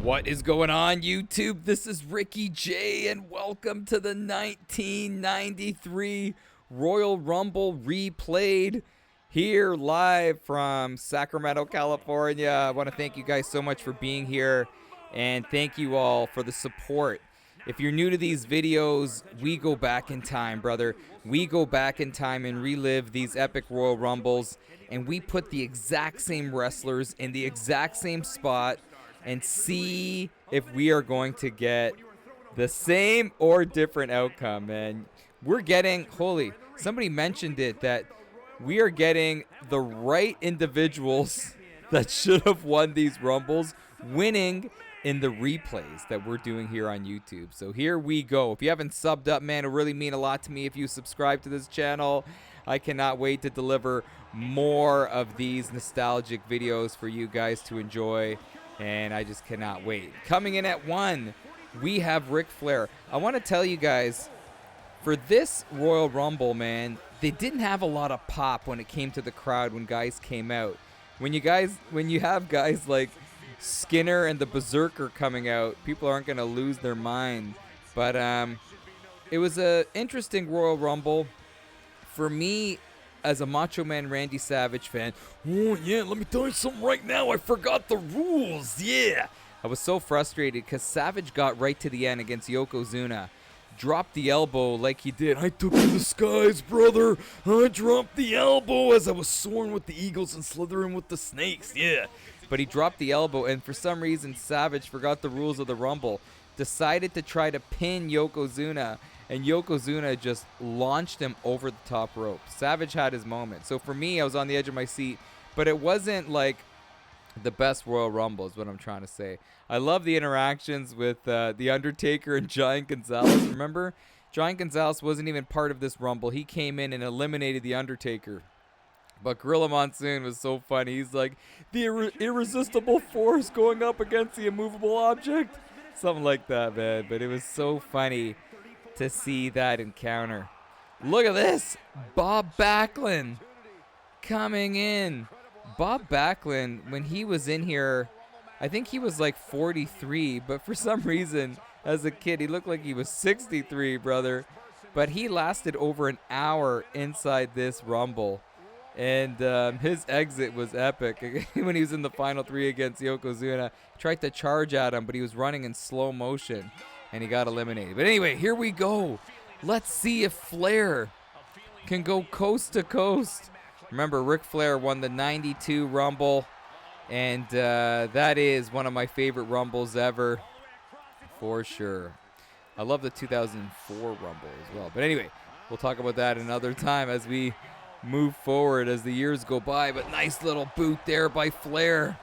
What is going on, YouTube? This is Ricky J, and welcome to the 1993 Royal Rumble replayed here live from Sacramento, California. I want to thank you guys so much for being here, and thank you all for the support. If you're new to these videos, we go back in time, brother. We go back in time and relive these epic Royal Rumbles, and we put the exact same wrestlers in the exact same spot and see if we are going to get the same or different outcome, man. We're getting, somebody mentioned it, that we are getting the right individuals that should have won these Rumbles winning in the replays that we're doing here on YouTube. So here we go. If you haven't subbed up, man, it really mean a lot to me if you subscribe to this channel. I cannot wait to deliver more of these nostalgic videos for you guys to enjoy, and I just cannot wait. Coming in at 1, we have Ric Flair. I want to tell you guys, for this Royal Rumble, man, they didn't have a lot of pop when it came to the crowd when guys came out. When you have guys like Skinner and the Berserker coming out, people aren't going to lose their mind. But it was an interesting Royal Rumble. For me, as a Macho Man Randy Savage fan, oh yeah, let me tell you something right now, I forgot the rules, yeah! I was so frustrated because Savage got right to the end against Yokozuna, dropped the elbow like he did. I took to the skies, brother, I dropped the elbow as I was soaring with the eagles and slithering with the snakes, yeah! But he dropped the elbow, and for some reason, Savage forgot the rules of the Rumble, decided to try to pin Yokozuna, and Yokozuna just launched him over the top rope. Savage had his moment. So for me, I was on the edge of my seat, but it wasn't like the best Royal Rumble is what I'm trying to say. I love the interactions with the Undertaker and Giant Gonzalez. Remember? Giant Gonzalez wasn't even part of this Rumble. He came in and eliminated the Undertaker. But Gorilla Monsoon was so funny. He's like, the irresistible force going up against the immovable object. Something like that, man. But it was so funny to see that encounter. Look at this. Bob Backlund coming in. Bob Backlund, when he was in here, I think he was like 43. But for some reason, as a kid, he looked like he was 63, brother. But he lasted over an hour inside this Rumble. And his exit was epic. When he was in the final 3 against Yokozuna, tried to charge at him, but he was running in slow motion, and he got eliminated. But anyway, here we go. Let's see if Flair can go coast to coast. Remember, Ric Flair won the 92 Rumble, and that is one of my favorite Rumbles ever, for sure. I love the 2004 Rumble as well. But anyway, we'll talk about that another time as we move forward as the years go by. But nice little boot there by Flair.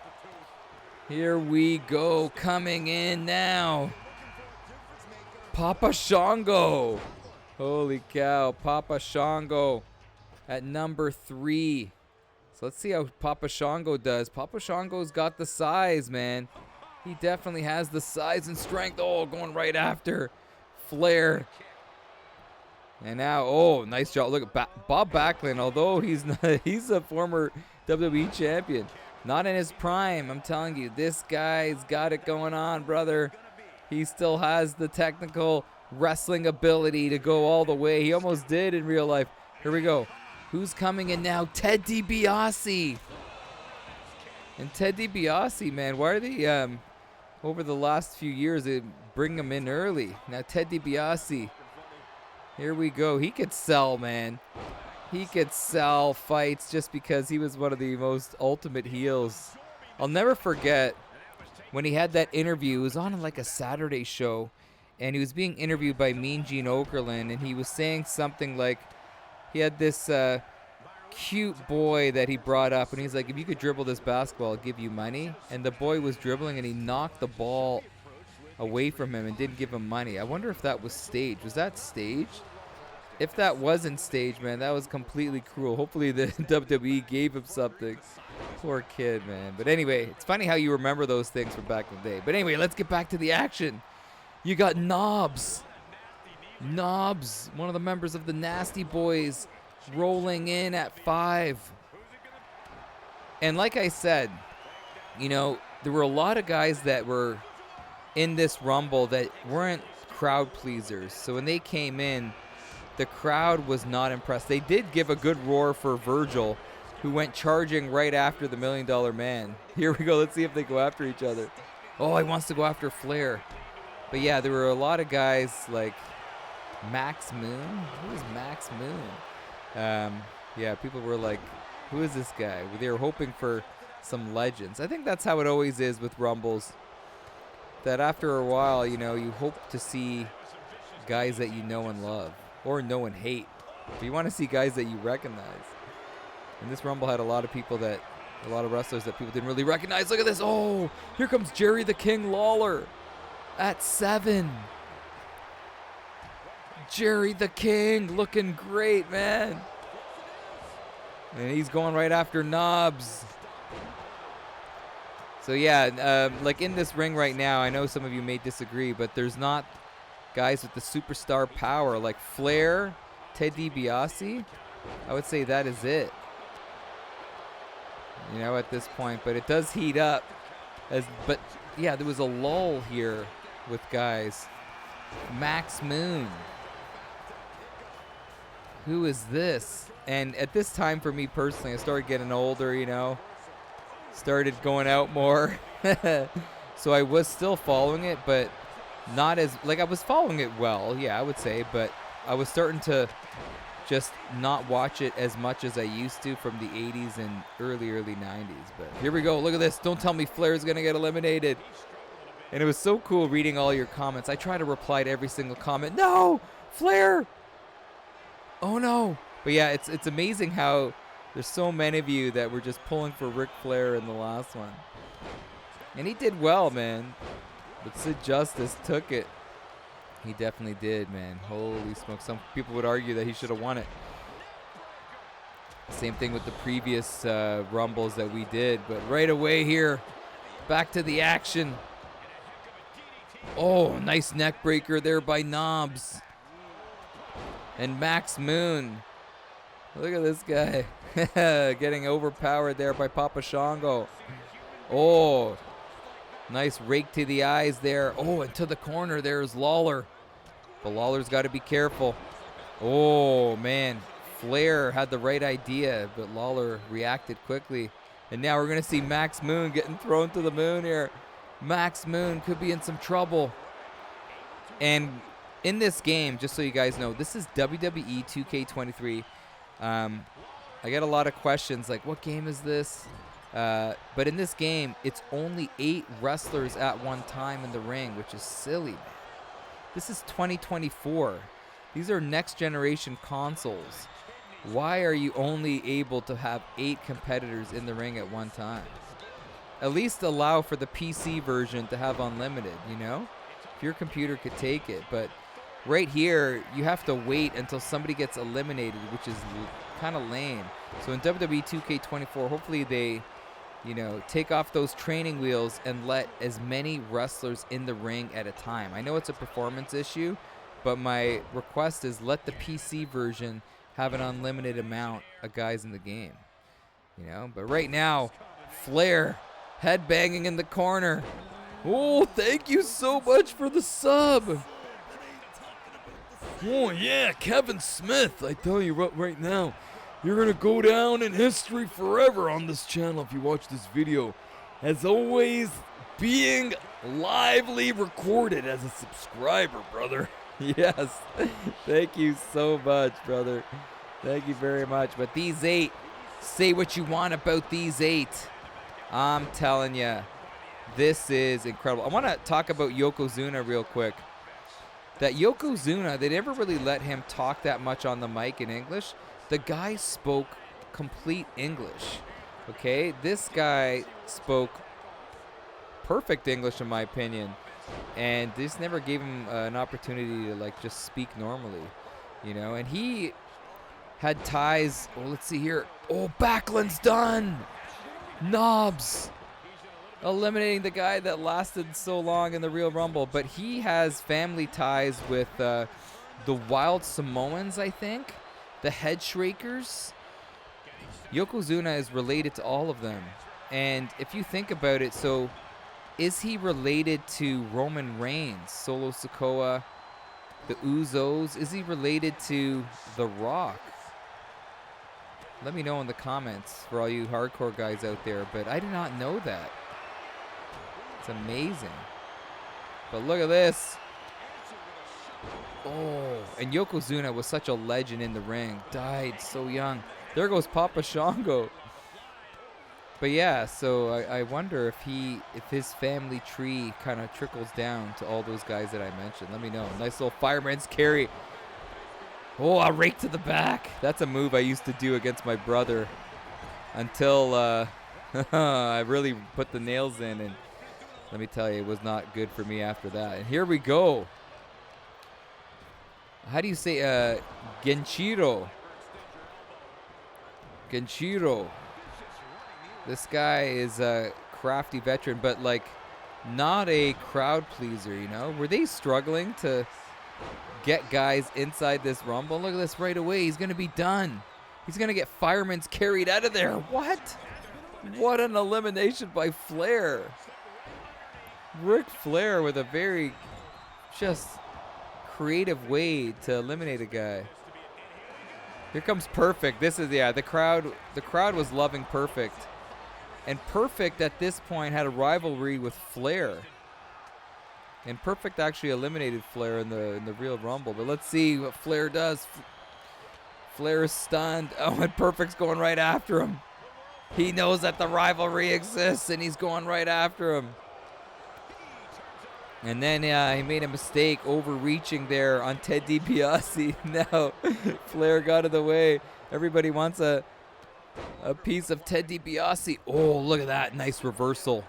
Here we go, coming in now, Papa Shango. Holy cow, Papa Shango at number 3. So let's see how Papa Shango does. Papa Shango's got the size, man. He definitely has the size and strength. Oh, going right after Flair. And now, oh, nice job. Look at Bob Backlund, although he's a former WWE champion. Not in his prime, I'm telling you. This guy's got it going on, brother. He still has the technical wrestling ability to go all the way. He almost did in real life. Here we go. Who's coming in now? Ted DiBiase. And Ted DiBiase, man, why are they, over the last few years, they bring him in early. Now, Ted DiBiase. Here we go. He could sell, man. He could sell fights just because he was one of the most ultimate heels. I'll never forget when he had that interview. It was on like a Saturday show, and he was being interviewed by Mean Gene Okerlund, and he was saying something like he had this cute boy that he brought up, and he's like, if you could dribble this basketball, I'll give you money. And the boy was dribbling, and he knocked the ball away from him and didn't give him money. I wonder if that was staged. Was that staged? If that wasn't staged, man, that was completely cruel. Hopefully the WWE gave him something. Poor kid, man. But anyway, it's funny how you remember those things from back in the day. But anyway, let's get back to the action. You got Knobs. Knobs, one of the members of the Nasty Boys, rolling in at 5. And like I said, you know, there were a lot of guys that were in this Rumble that weren't crowd pleasers. So when they came in, the crowd was not impressed. They did give a good roar for Virgil, who went charging right after the $1 Million Man. Here we go. Let's see if they go after each other. Oh, he wants to go after Flair. But yeah, there were a lot of guys like Max Moon. Who is Max Moon? Yeah, people were like, who is this guy? They were hoping for some legends. I think that's how it always is with Rumbles. That after a while, you know, you hope to see guys that you know and love. Or know and hate. But you want to see guys that you recognize. And this Rumble had a lot of people that, a lot of wrestlers that people didn't really recognize. Look at this. Oh, here comes Jerry the King Lawler at 7. Jerry the King looking great, man. And he's going right after Knobs. So yeah, like in this ring right now, I know some of you may disagree, but there's not guys with the superstar power like Flair, Ted DiBiase. I would say that is it. You know, at this point, but it does heat up. But yeah, there was a lull here with guys. Max Moon. Who is this? And at this time for me personally, I started getting older, you know. Started going out more. So I was still following it, but not as, like I was following it well, yeah, I would say, but I was starting to just not watch it as much as I used to from the 80s and early 90s. But here we go. Look at this. Don't tell me Flair's going to get eliminated. And it was so cool reading all your comments. I try to reply to every single comment. No! Flair! Oh, no. But yeah, it's amazing how there's so many of you that were just pulling for Ric Flair in the last one. And he did well, man. But Sid Justice took it. He definitely did, man. Holy smoke. Some people would argue that he should have won it. Same thing with the previous Rumbles that we did. But right away here, back to the action. Oh, nice neck breaker there by Knobs. And Max Moon. Look at this guy. Getting overpowered there by Papa Shango. Oh, nice rake to the eyes there. Oh, and to the corner there's Lawler. But Lawler's got to be careful. Oh, man. Flair had the right idea, but Lawler reacted quickly. And now we're going to see Max Moon getting thrown to the moon here. Max Moon could be in some trouble. And in this game, just so you guys know, this is WWE 2K23. I get a lot of questions like, what game is this? But in this game, it's only 8 wrestlers at one time in the ring, which is silly, man. This is 2024. These are next generation consoles. Why are you only able to have 8 competitors in the ring at one time? At least allow for the PC version to have unlimited, you know? If your computer could take it. But right here, you have to wait until somebody gets eliminated, which is kind of lame. So in WWE 2K24, hopefully they, you know, take off those training wheels and let as many wrestlers in the ring at a time. I know it's a performance issue, but my request is let the PC version have an unlimited amount of guys in the game. You know, but right now, Flair headbanging in the corner. Oh, thank you so much for the sub. Oh, yeah, Kevin Smith. I tell you what, right now, you're going to go down in history forever on this channel if you watch this video. As always, being lively recorded as a subscriber, brother. Yes. Thank you so much, brother. Thank you very much. But these 8, say what you want about these 8. I'm telling you, this is incredible. I want to talk about Yokozuna real quick. That Yokozuna, they never really let him talk that much on the mic in English. The guy spoke complete English, okay? This guy spoke perfect English in my opinion, and this never gave him an opportunity to like just speak normally, you know? And he had ties, well, let's see here. Oh, Backlund's done! Knobs! Eliminating the guy that lasted so long in the Real Rumble, but he has family ties with the Wild Samoans, I think. The Head Shrakers. Yokozuna is related to all of them. And if you think about it, so is he related to Roman Reigns, Solo Sikoa, the Uzos? Is he related to The Rock? Let me know in the comments for all you hardcore guys out there, but I did not know that. It's amazing. But look at this. Oh, and Yokozuna was such a legend in the ring. Died so young. There goes Papa Shango. But yeah, so I wonder if his family tree kind of trickles down to all those guys that I mentioned. Let me know. Nice little fireman's carry. Oh, a rake to the back. That's a move I used to do against my brother until I really put the nails in, and let me tell you, it was not good for me after that. And here we go. How do you say Genshiro? Genshiro. This guy is a crafty veteran, but like not a crowd pleaser, you know? Were they struggling to get guys inside this Rumble? Look at this right away. He's going to be done. He's going to get fireman's carried out of there. What? What an elimination by Flair. Ric Flair with a very just creative way to eliminate a guy. Here comes Perfect. This is, yeah, the crowd was loving Perfect. And Perfect at this point had a rivalry with Flair. And Perfect actually eliminated Flair in the real Rumble. But let's see what Flair does. Flair is stunned. Oh, and Perfect's going right after him. He knows that the rivalry exists, and he's going right after him. And then he made a mistake overreaching there on Ted DiBiase. Now Flair got in the way. Everybody wants a piece of Ted DiBiase. Oh, look at that. Nice reversal.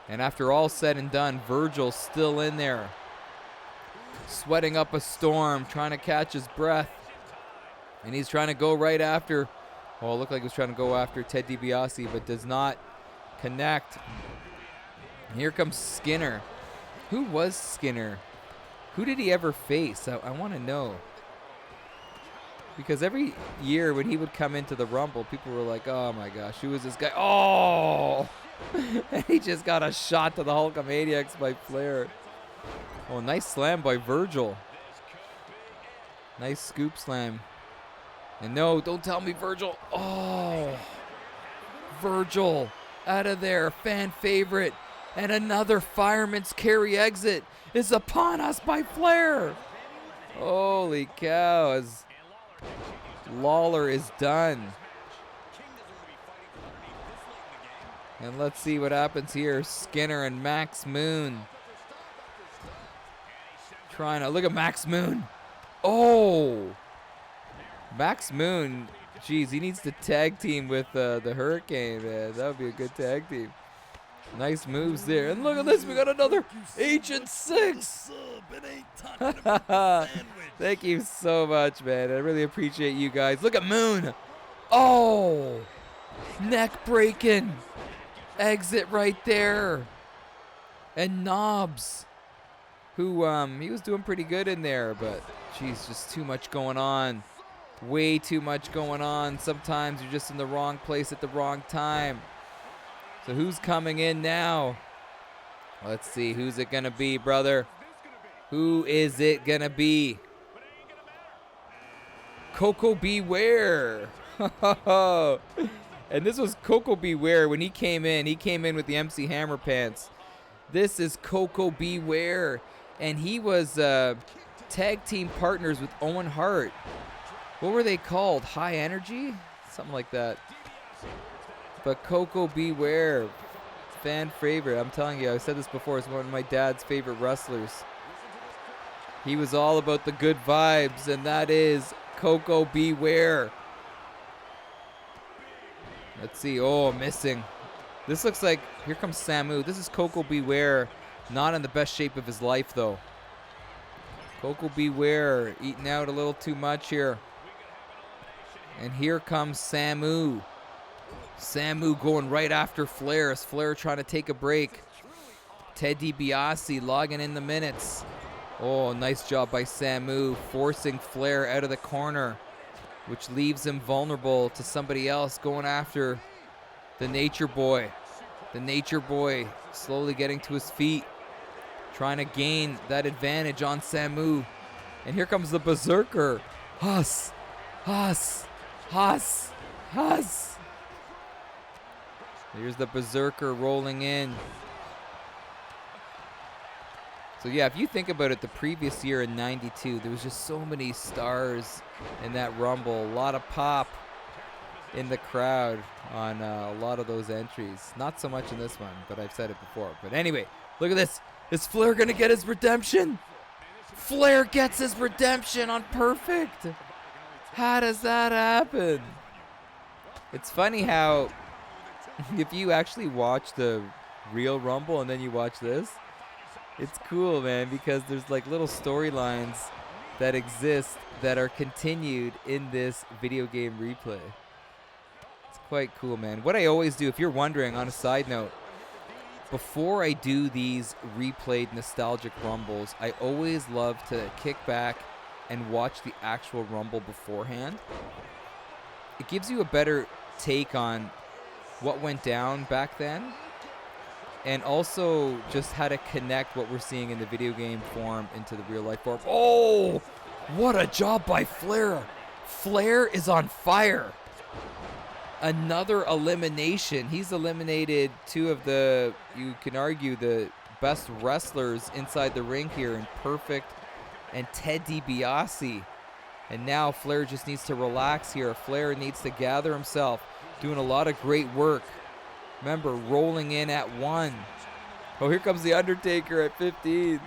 And after all said and done, Virgil's still in there, sweating up a storm, trying to catch his breath. And he's trying to go right after. Oh, it looked like he was trying to go after Ted DiBiase, but does not connect. And here comes Skinner. Who was Skinner? Who did he ever face? I want to know. Because every year when he would come into the Rumble, people were like, oh my gosh, who is this guy? Oh! And he just got a shot to the Hulkamaniacs by Flair. Oh, nice slam by Virgil. Nice scoop slam. And no, don't tell me Virgil. Oh! Virgil out of there. Fan favorite. And another fireman's carry exit is upon us by Flair. Holy cow. As Lawler is done. And let's see what happens here. Skinner and Max Moon. Trying to look at Max Moon. Oh! Max Moon, geez, he needs to tag team with the Hurricane, man. That would be a good tag team. Nice moves there. And look at this, we got another Agent 6. Thank you so much, man. I really appreciate you guys. Look at Moon. Oh! Neck breaking. Exit right there. And Knobs, who he was doing pretty good in there, but geez, just too much going on. Way too much going on. Sometimes you're just in the wrong place at the wrong time. So who's coming in now? Let's see. Who's it going to be, brother? Who is it going to be? Coco Beware. And this was Coco Beware when he came in. He came in with the MC Hammer pants. This is Coco Beware. And he was tag team partners with Owen Hart. What were they called? High Energy? Something like that. But Coco Beware, fan favorite. I'm telling you, I said this before, it's one of my dad's favorite wrestlers. He was all about the good vibes, and that is Coco Beware. Let's see. Oh, missing. This looks like, here comes Samu. This is Coco Beware, not in the best shape of his life, though. Coco Beware, eating out a little too much here. And here comes Samu. Samu going right after Flair. Is Flair trying to take a break? Ted DiBiase logging in the minutes. Oh, nice job by Samu, forcing Flair out of the corner, which leaves him vulnerable to somebody else going after the Nature Boy. The Nature Boy slowly getting to his feet, trying to gain that advantage on Samu. And here comes the Berserker. Huss, Huss, Huss, Huss. Here's the Berserker rolling in. So yeah, if you think about it, the previous year in '92, there was just so many stars in that Rumble. A lot of pop in the crowd on a lot of those entries. Not so much in this one, but I've said it before. But anyway, look at this. Is Flair going to get his redemption? Flair gets his redemption on Perfect. How does that happen? It's funny how if you actually watch the real Rumble and then you watch this, it's cool, man, because there's like little storylines that exist that are continued in this video game replay. It's quite cool, man. What I always do, if you're wondering, on a side note, before I do these replayed nostalgic Rumbles, I always love to kick back and watch the actual Rumble beforehand. It gives you a better take on what went down back then, and also just how to connect what we're seeing in the video game form into the real life form. Oh, what a job by Flair. Flair is on fire. Another elimination. He's eliminated two of the, you can argue, the best wrestlers inside the ring here in Perfect and Ted DiBiase. And now Flair just needs to relax here. Flair needs to gather himself, doing a lot of great work. Remember, rolling in at 1. Oh, here comes the Undertaker at 15.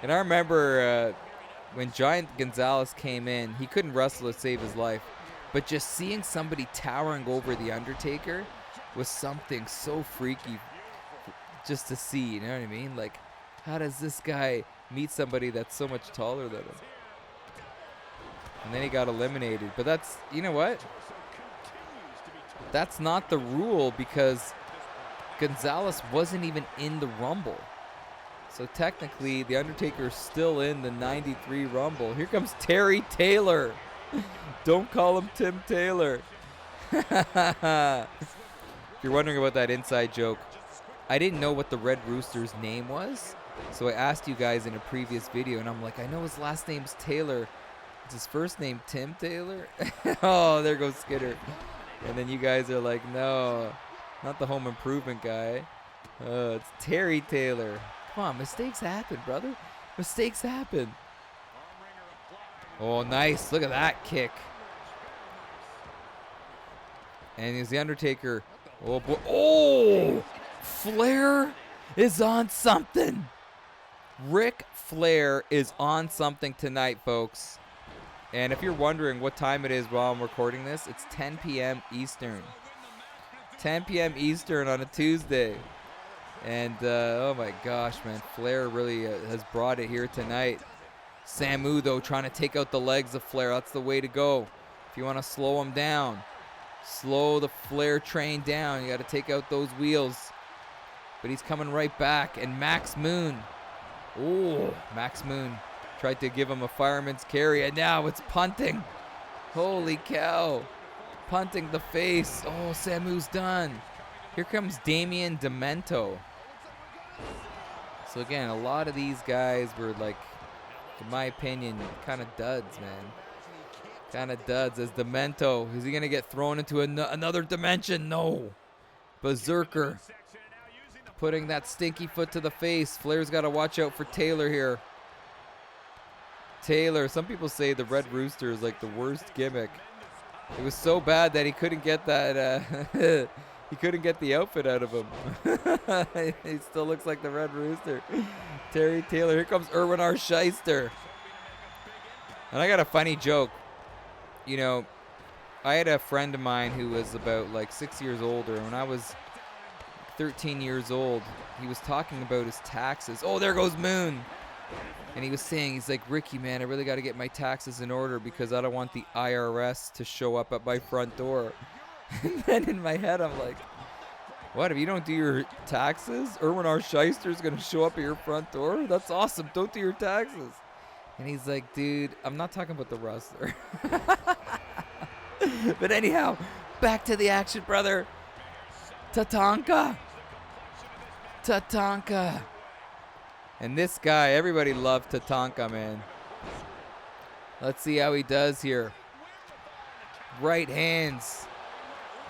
And I remember when Giant Gonzalez came in, he couldn't wrestle to save his life. But just seeing somebody towering over the Undertaker was something so freaky just to see, you know what I mean? Like, how does this guy meet somebody that's so much taller than him? And then he got eliminated. But that's, you know what? That's not the rule, because Gonzalez wasn't even in the Rumble. So technically, the Undertaker is still in the '93 Rumble. Here comes Terry Taylor. Don't call him Tim Taylor. If you're wondering about that inside joke, I didn't know what the Red Rooster's name was. So I asked you guys in a previous video, and I'm like, I know his last name's Taylor. Is his first name Tim Taylor? Oh, there goes Skidder. And then you guys are like, no, not the Home Improvement guy. It's Terry Taylor. Come on, mistakes happen, brother. Mistakes happen. Oh, nice. Look at that kick. And here's the Undertaker. Oh, boy. Oh, Flair is on something. Ric Flair is on something tonight, folks. And if you're wondering what time it is while I'm recording this, it's 10 p.m. Eastern. 10 p.m. Eastern on a Tuesday. And, oh my gosh, man, Flair really has brought it here tonight. Samu, though, trying to take out the legs of Flair. That's the way to go. If you want to slow him down, slow the Flair train down. You got to take out those wheels. But he's coming right back. And Max Moon. Oh, Max Moon tried to give him a fireman's carry, and now it's punting. Holy cow. Punting the face. Oh, Samu's done. Here comes Damien Demento. So again, a lot of these guys were, like, in my opinion, kind of duds, man. Kind of duds. As Demento, is he going to get thrown into another dimension? No. Berserker putting that stinky foot to the face. Flair's got to watch out for Taylor here. Taylor, some people say the Red Rooster is like the worst gimmick. It was so bad that he couldn't get that, he couldn't get the outfit out of him. He still looks like the Red Rooster. Terry Taylor. Here comes Erwin R. Shyster. And I got a funny joke. You know, I had a friend of mine who was about like 6 years older. When I was 13 years old, he was talking about his taxes. Oh, there goes Moon. And he was saying, he's like, Ricky, man, I really got to get my taxes in order because I don't want the IRS to show up at my front door. And then in my head, I'm like, what, if you don't do your taxes, Erwin R. Shyster's going to show up at your front door? That's awesome. Don't do your taxes. And he's like, dude, I'm not talking about the wrestler. But anyhow, back to the action, brother. Tatanka. Tatanka. And this guy, everybody loved Tatanka, man. Let's see how he does here. Right hands.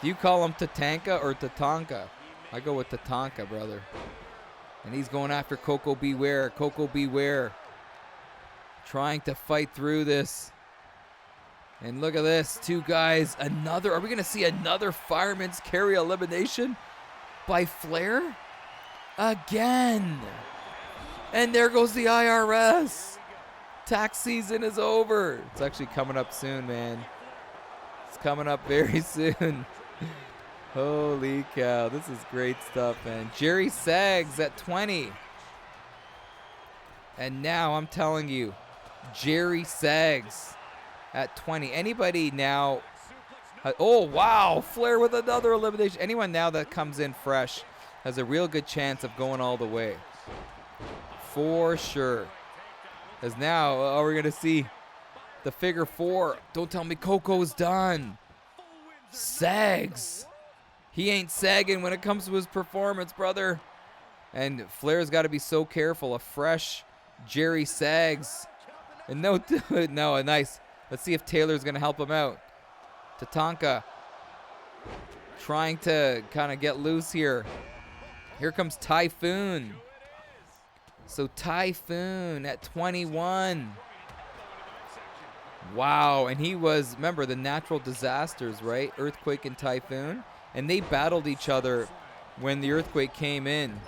Do you call him Tatanka or Tatanka? I go with Tatanka, brother. And he's going after Coco Beware. Coco Beware. Trying to fight through this. And look at this. Two guys. Another. Are we going to see another fireman's carry elimination by Flair? Again. And there goes the IRS. Tax season is over. It's actually coming up soon, man. It's coming up very soon. Holy cow. This is great stuff, man. Jerry Sags at 20. And now I'm telling you, Jerry Sags at 20. Anybody now? Oh, wow. Flair with another elimination. Anyone now that comes in fresh has a real good chance of going all the way. For sure. As now, we're going to see the figure four. Don't tell me Coco's done. Sags. He ain't sagging when it comes to his performance, brother. And Flair's got to be so careful. A fresh Jerry Sags. And no, nice. Let's see if Taylor's going to help him out. Tatanka trying to kind of get loose here. Here comes Typhoon. So Typhoon at 21. Wow, and he was, remember, the natural disasters, right? Earthquake and Typhoon. And they battled each other when the earthquake came in.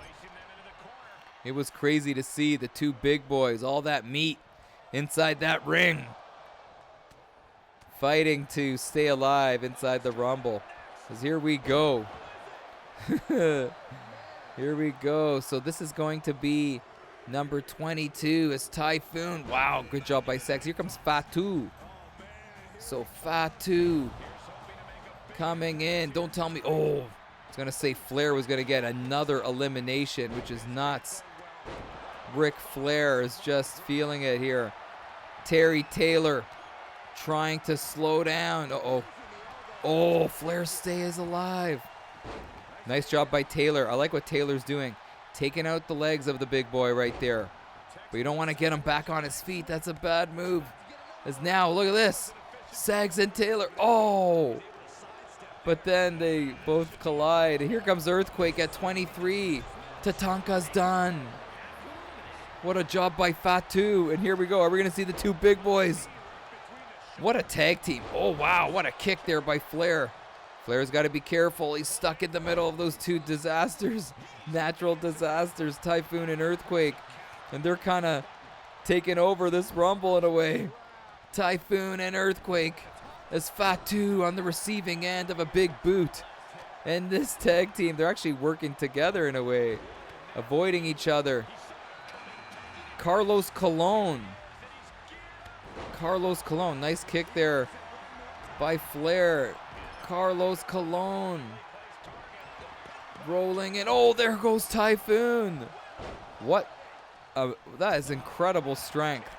It was crazy to see the two big boys, all that meat inside that ring, fighting to stay alive inside the Rumble. Because here we go. Here we go. So this is going to be number 22 is Typhoon. Wow, good job by Sags. Here comes Fatu. So Fatu coming in. Don't tell me. Oh, I was going to say Flair was going to get another elimination, which is nuts. Ric Flair is just feeling it here. Terry Taylor trying to slow down. Uh-oh. Oh, Flair stays alive. Nice job by Taylor. I like what Taylor's doing. Taking out the legs of the big boy right there. But you don't want to get him back on his feet. That's a bad move. As now, look at this. Sags and Taylor. Oh. But then they both collide. Here comes Earthquake at 23. Tatanka's done. What a job by Fatu. And here we go. Are we going to see the two big boys? What a tag team. Oh, wow. What a kick there by Flair. Flair's got to be careful. He's stuck in the middle of those two disasters. Natural disasters, Typhoon and Earthquake. And they're kind of taking over this Rumble in a way. Typhoon and Earthquake. As Fatu on the receiving end of a big boot. And this tag team, they're actually working together in a way. Avoiding each other. Carlos Colon. Carlos Colon. Nice kick there by Flair. Carlos Colon. Rolling in. Oh, there goes Typhoon. What? That is incredible strength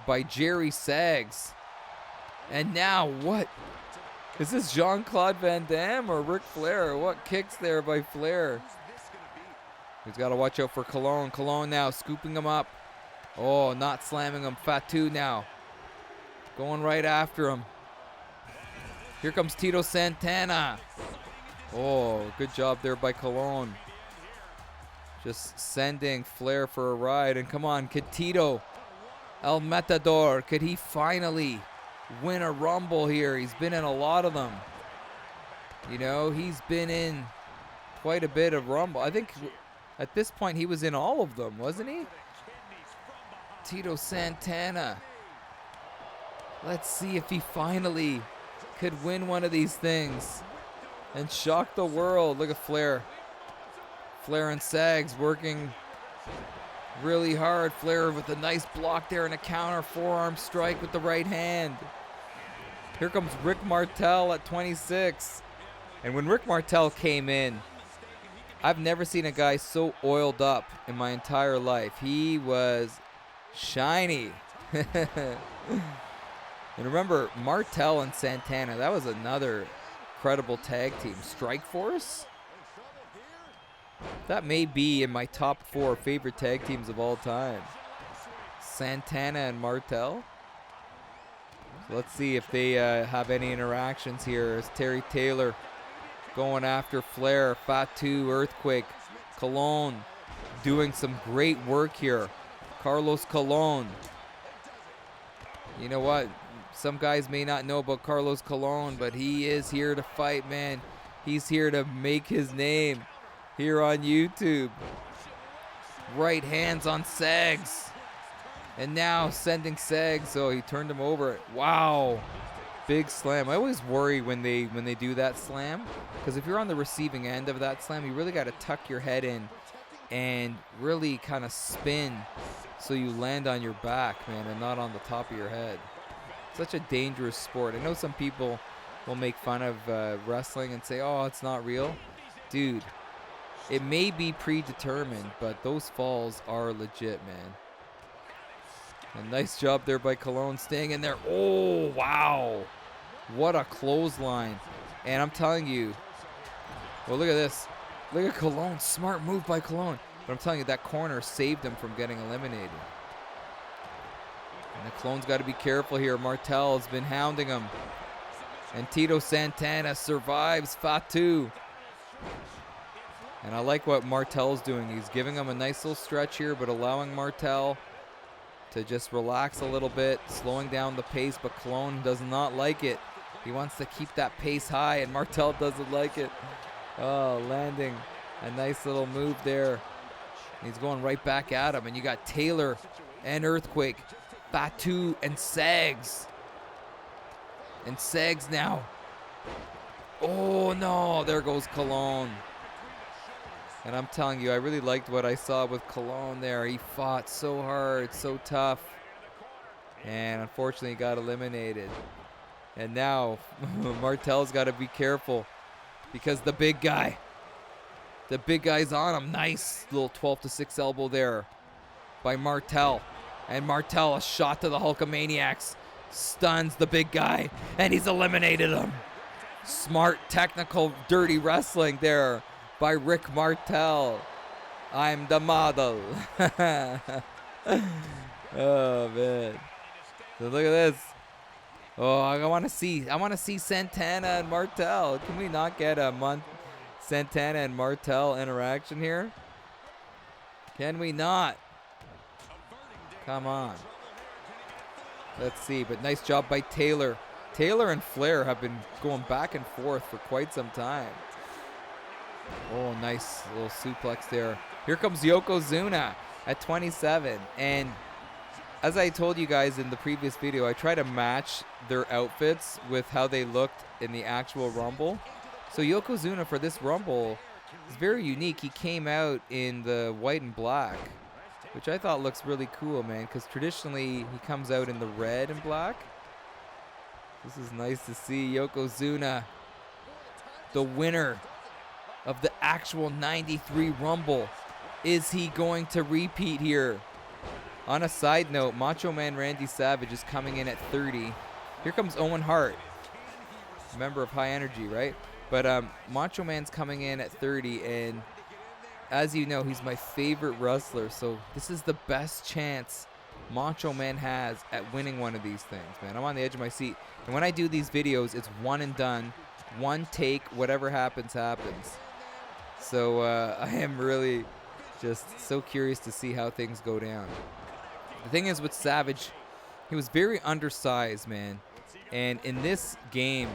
by Jerry Sags. And now what? Is this Jean-Claude Van Damme or Ric Flair? What kicks there by Flair? He's got to watch out for Colon. Colon now scooping him up. Oh, not slamming him. Fatu now. Going right after him. Here comes Tito Santana. Oh, good job there by Colon. Just sending Flair for a ride. And come on, could Tito El Matador, could he finally win a Rumble here? He's been in a lot of them. You know, he's been in quite a bit of Rumble. I think at this point he was in all of them, wasn't he? Tito Santana. Let's see if he finally could win one of these things and shock the world. Look at Flair. Flair and Sags working really hard. Flair with a nice block there and a counter forearm strike with the right hand. Here comes Rick Martel at 26. And when Rick Martel came in, I've never seen a guy so oiled up in my entire life. He was shiny. And remember, Martel and Santana, that was another incredible tag team. Strike Force? That may be in my top 4 favorite tag teams of all time. Santana and Martel. So let's see if they have any interactions here. As Terry Taylor going after Flair. Fatu, Earthquake, Colon doing some great work here. Carlos Colon. You know what? Some guys may not know about Carlos Colon, but he is here to fight, man. He's here to make his name here on YouTube. Right hands on Sags. And now sending Sags. Oh, he turned him over. Wow. Big slam. I always worry when they do that slam, because if you're on the receiving end of that slam, you really got to tuck your head in and really kind of spin so you land on your back, man, and not on the top of your head. Such a dangerous sport. I know some people will make fun of wrestling and say, oh, it's not real. Dude, it may be predetermined, but those falls are legit, man. A nice job there by Colon, staying in there. Oh, wow. What a clothesline. And I'm telling you, well, look at this. Look at Colon. Smart move by Colon. But I'm telling you, that corner saved him from getting eliminated. And the Colon's got to be careful here. Martel has been hounding him. And Tito Santana survives Fatu. And I like what Martel's doing. He's giving him a nice little stretch here, but allowing Martel to just relax a little bit, slowing down the pace, but Colon does not like it. He wants to keep that pace high, and Martel doesn't like it. Oh, landing a nice little move there. He's going right back at him, and you got Taylor and Earthquake, Fatu and Sags. And Sags now. Oh, no, there goes Colon. And I'm telling you, I really liked what I saw with Colon there. He fought so hard, so tough. And unfortunately, he got eliminated. And now, Martel's got to be careful, because the big guy's on him. Nice little 12-6 elbow there by Martel. And Martel, a shot to the Hulkamaniacs, stuns the big guy, and he's eliminated him. Smart, technical, dirty wrestling there by Rick Martel. I'm the model. Oh, man. So look at this. Oh, I want to see Santana and Martel. Can we not get a Santana and Martel interaction here? Can we not? Come on. Let's see, but nice job by Taylor. Taylor and Flair have been going back and forth for quite some time. Oh, nice little suplex there. Here comes Yokozuna at 27. And as I told you guys in the previous video, I try to match their outfits with how they looked in the actual Rumble. So Yokozuna for this Rumble is very unique. He came out in the white and black, which I thought looks really cool, man, because traditionally he comes out in the red and black. This is nice to see. Yokozuna, the winner of the actual 93 Rumble. Is he going to repeat here? On a side note, Macho Man Randy Savage is coming in at 30. Here comes Owen Hart, member of High Energy, right? But Macho Man's coming in at 30, and as you know, he's my favorite wrestler, so this is the best chance Macho Man has at winning one of these things, man. I'm on the edge of my seat. And when I do these videos, it's one and done. One take, whatever happens, happens. So I am really just so curious to see how things go down. The thing is with Savage, he was very undersized, man. And in this game,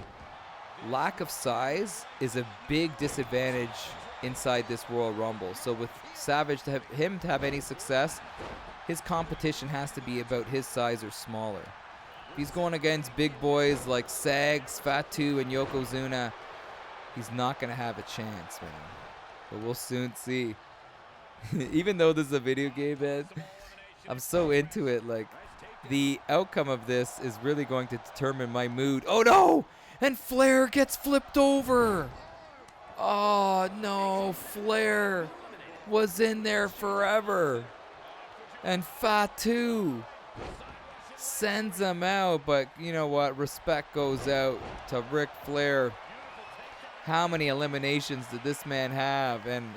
lack of size is a big disadvantage inside this Royal Rumble. So with Savage, to have any success, his competition has to be about his size or smaller. If he's going against big boys like Sags, Fatu, and Yokozuna, he's not going to have a chance, man. But we'll soon see. Even though this is a video game, man, I'm so into it. Like, the outcome of this is really going to determine my mood. Oh, no! And Flair gets flipped over. Oh, no. Flair was in there forever. And Fatu sends him out. But you know what? Respect goes out to Ric Flair How many eliminations did this man have? And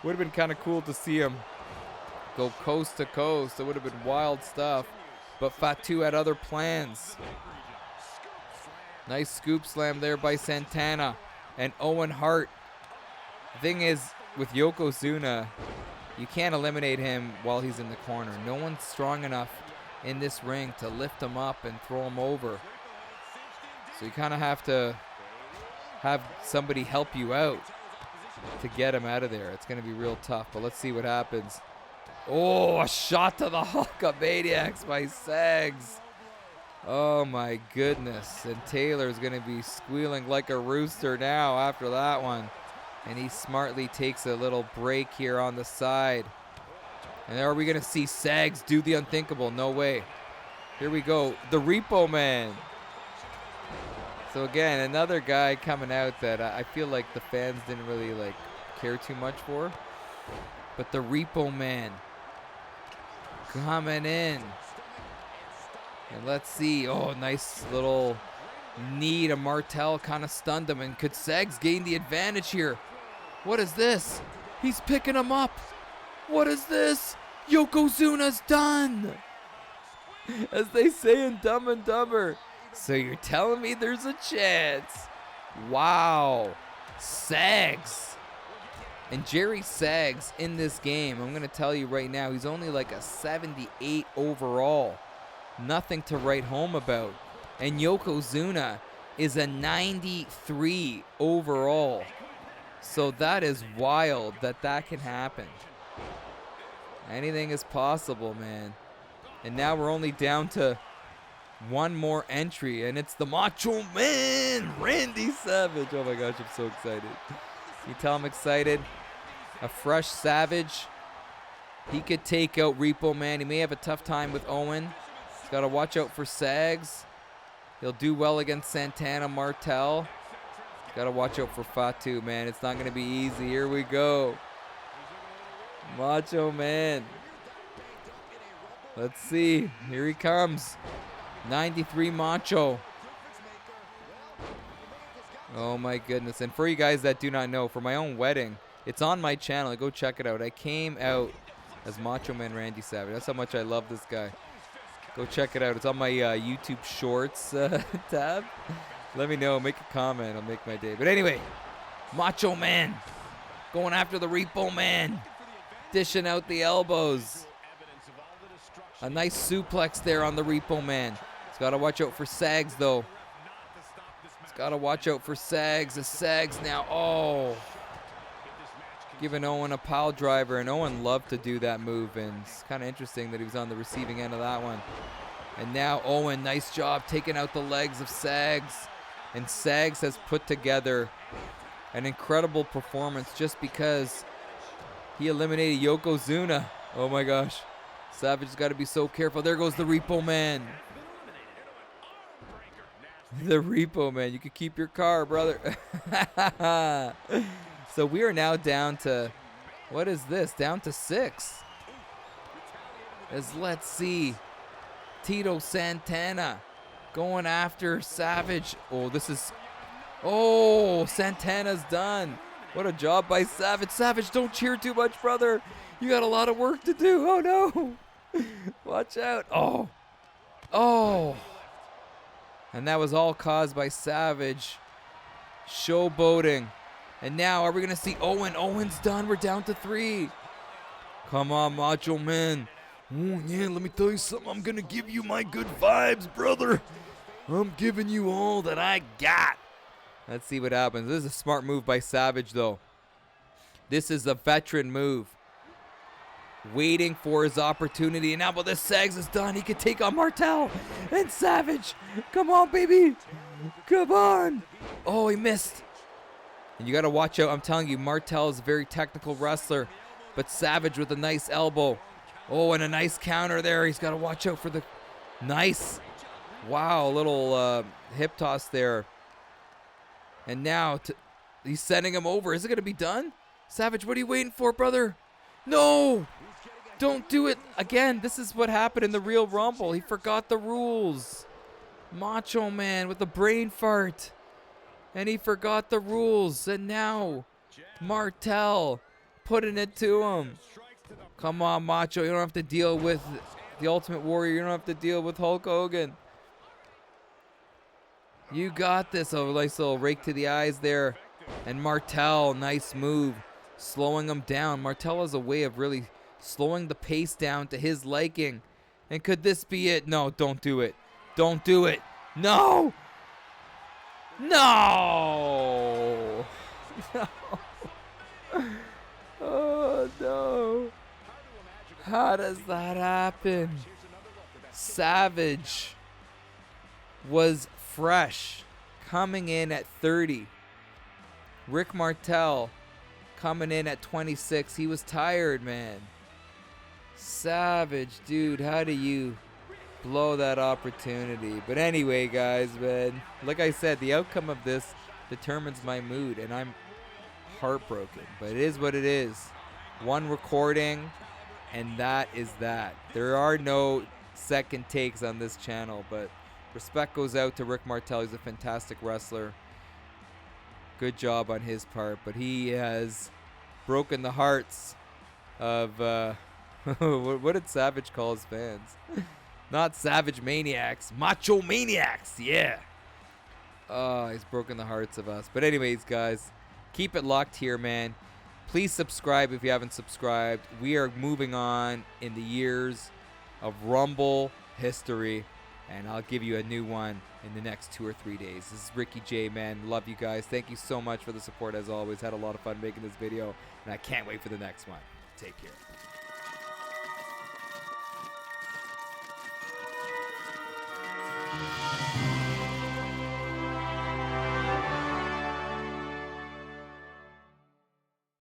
would have been kind of cool to see him go coast to coast. It would have been wild stuff. But Fatu had other plans. Nice scoop slam there by Santana. And Owen Hart. The thing is, with Yokozuna, you can't eliminate him while he's in the corner. No one's strong enough in this ring to lift him up and throw him over. So you kind of have to have somebody help you out to get him out of there. It's going to be real tough, but let's see what happens. Oh, a shot to the Hulkamaniacs by Sags. Oh my goodness. And Taylor's going to be squealing like a rooster now after that one. And he smartly takes a little break here on the side. And are we going to see Sags do the unthinkable? No way. Here we go. The Repo Man. So again, another guy coming out that I feel like the fans didn't really care too much for. But the Repo Man coming in. And let's see. Oh, nice little knee to Martel. Kind of stunned him. And could Sags gain the advantage here? What is this? He's picking him up. What is this? Yokozuna's done. As they say in Dumb and Dumber. So you're telling me there's a chance. Wow. Sags. And Jerry Sags in this game, I'm going to tell you right now, he's only like a 78 overall. Nothing to write home about. And Yokozuna is a 93 overall. So that is wild that can happen. Anything is possible, man. And now we're only down to one more entry, and it's the Macho Man, Randy Savage. Oh my gosh, I'm so excited. You tell I'm excited. A fresh Savage. He could take out Repo Man. He may have a tough time with Owen. He's got to watch out for Sags. He'll do well against Santana Martel. Got to watch out for Fatu, man. It's not going to be easy. Here we go. Macho Man. Let's see. Here he comes. 93 Macho. Oh my goodness. And for you guys that do not know, for my own wedding, it's on my channel. Go check it out. I came out as Macho Man Randy Savage. That's how much I love this guy. Go check it out. It's on my YouTube Shorts tab. Let me know. Make a comment. I'll make my day. But anyway, Macho Man going after the Repo Man. Dishing out the elbows. A nice suplex there on the Repo Man. He's got to watch out for Sags, though. He's got to watch out for Sags. The Sags now. Oh. Giving Owen a pile driver. And Owen loved to do that move. And it's kind of interesting that he was on the receiving end of that one. And now Owen, nice job taking out the legs of Sags. And Sags has put together an incredible performance just because he eliminated Yokozuna. Oh my gosh. Savage has got to be so careful. There goes the Repo Man. The Repo Man. You could keep your car, brother. So we are now down to, what is this? Down to 6. Let's see. Tito Santana going after Savage. Oh, Santana's done. What a job by Savage. Savage, don't cheer too much, brother. You got a lot of work to do. Oh, no. Watch out. Oh. And that was all caused by Savage showboating. And now, are we going to see Owen? Owen's done. We're down to 3. Come on, Macho Man. Oh, yeah, let me tell you something. I'm going to give you my good vibes, brother. I'm giving you all that I got. Let's see what happens. This is a smart move by Savage, though. This is a veteran move. Waiting for his opportunity. And now, but this Sags is done. He can take on Martel and Savage. Come on, baby. Come on. Oh, he missed. And you got to watch out. I'm telling you, Martel is a very technical wrestler. But Savage with a nice elbow. Oh, and a nice counter there. He's got to watch out for the nice. Wow, a little hip toss there. And now he's sending him over. Is it going to be done? Savage, what are you waiting for, brother? No! Don't do it. Again, this is what happened in the Real Rumble. He forgot the rules. Macho Man with a brain fart. And he forgot the rules. And now Martel putting it to him. Come on, Macho. You don't have to deal with the Ultimate Warrior. You don't have to deal with Hulk Hogan. You got this. A nice little rake to the eyes there. And Martel, nice move. Slowing him down. Martel has a way of really slowing the pace down to his liking. And could this be it? No, don't do it. Don't do it. No! No! No! Oh, no. How does that happen? Savage was fresh, coming in at 30. Rick Martel coming in at 26. He was tired, man. Savage, dude, how do you blow that opportunity? But anyway, guys, man, like I said, the outcome of this determines my mood, and I'm heartbroken. But it is what it is. One recording, and that is that. There are no second takes on this channel, but respect goes out to Rick Martel. He's a fantastic wrestler. Good job on his part, but he has broken the hearts of what did Savage call his fans? Not Savage Maniacs, Macho Maniacs, yeah. Oh, he's broken the hearts of us. But anyways, guys, keep it locked here, man. Please subscribe if you haven't subscribed. We are moving on in the years of Rumble history, and I'll give you a new one in the next 2 or 3 days. This is Ricky J, man. Love you guys. Thank you so much for the support as always. Had a lot of fun making this video, and I can't wait for the next one. Take care.